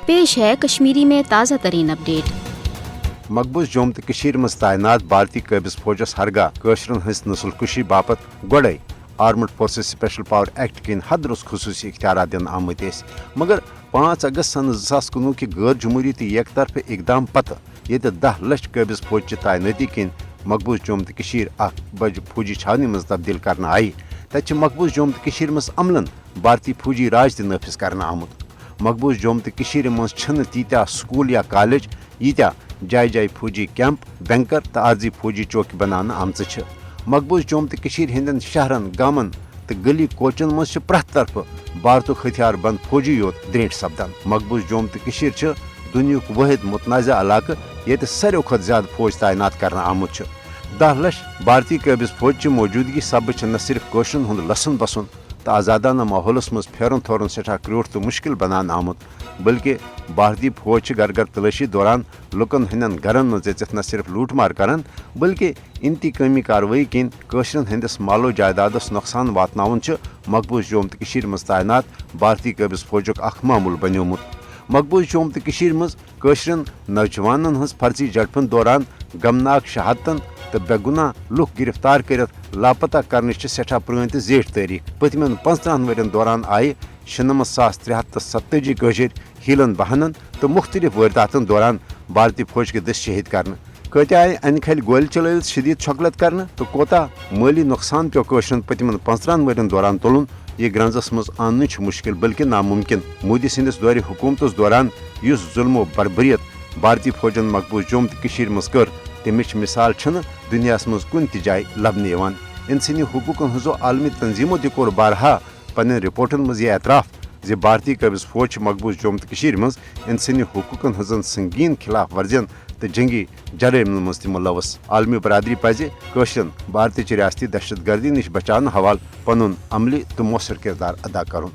पेश है कश्मीरी में ताज़ा तरीन अपडेट। मकबूज जोम तो मज तैनात भारतीय काबिज फौजस हरगा कशरन हंस नस्ल कुशी बापत गोड़े armed forces special power act किन हदरुस खसूसी इख्तियार दिन आमत मगर 5 अगस्त सन 2019 की गैर जमहूरी तो एक तरफ इकदाम पत ये 10 लाख काबिज फौज तैनाती किन मकबूज जोम तो बज फौजी छावनी मज तब्दील कर आई तत मकबूज जोम तो मज अमलन भारतीय फौजी राज तह नाफिज कर आमुत। मकबूज जोम तो मज तीत्या स्कूल या कॉलेज यीत्या जाय जाय फौजी कैंप बैंकर तो आर्जी फौजी चौकी बनाना आमच। मकबूज जोम तो हंदन शहरन गामन तो गली कोचन मज प्रथ तरफ भारतुक हथियार बंद फौजी योत द्रेट सपदान। मकबूज जोम तो दुनियुक वाहिद मुतनाज़ा इलाका ये सारे खुद ज्यादा फौज तैनात कर आमुत। 10 लाख भारतीय काबिज फौज मौजूदगी सब न सिर्फ कशरन हुंद लसन बसन तो आज़ादाना माहौलस मज फेरन थोरन सठा क्रूठ तो मुश्किल बनान आमुत बल्कि भारतीय फौज घर घर तलाशी दौरान लुकन हंदन घरन मज न सिर्फ लूट मार करान बल्कि इंतकामी कार्रवाई किन कशरन हंदिस मालो जायदादस नुकसान वातनावन मकबूज जोम तो मज तैनात भारतीय काबिज फौजुक अख मामूल बन्योमुत। मकबूज जोम तो मज कशरन नौजवानन हंस फर्जी झड़पन दौरान गमनाक शहादतन तो बेगुना लुक गिरफ्तार कर लापता करने सठा पुरान तो जेठ तारीख पतमन 15 वर्यन दौरान आए 96,387 कशर हीलन बहानन तो मुख्तलिफ वारदातन दौरान भारतीय फौज के दस शहीद कर कत आए अन खल गोल चल शदीद छकलत कर तो कोता माली नुकसान पे कशरन पतमन 15 वर्यन दौरान तुलन ये ग्रंजस मज आन मुश्किल बल्कि नामुमकिन। मोदी सिंदिस दौर हुकूमतस दौरान युस जुल्मो बरबरियत भारतीय फौजन मकबूज जोम तो मज कर तमिच मिसाल दुनिया मज कुन जाय लबन इंसानी हुकूकन हजो आलमी तंजीमों तोर बारहा पन्न रिपोर्टन मज यह एतराफ जे भारतीय काबिज फौज मकबूज जोम तो मज इंसानी हुकूकन हजन संगीन खिलाफ वर्जियन तो जंगी जराइमन मज मुलवस। आलमी बरदरी पज कशरन भारतीय रियासती दहशत गर्दी नश बचाने हवाल पनुन अमली तो मौसर किरदार अदा करुन।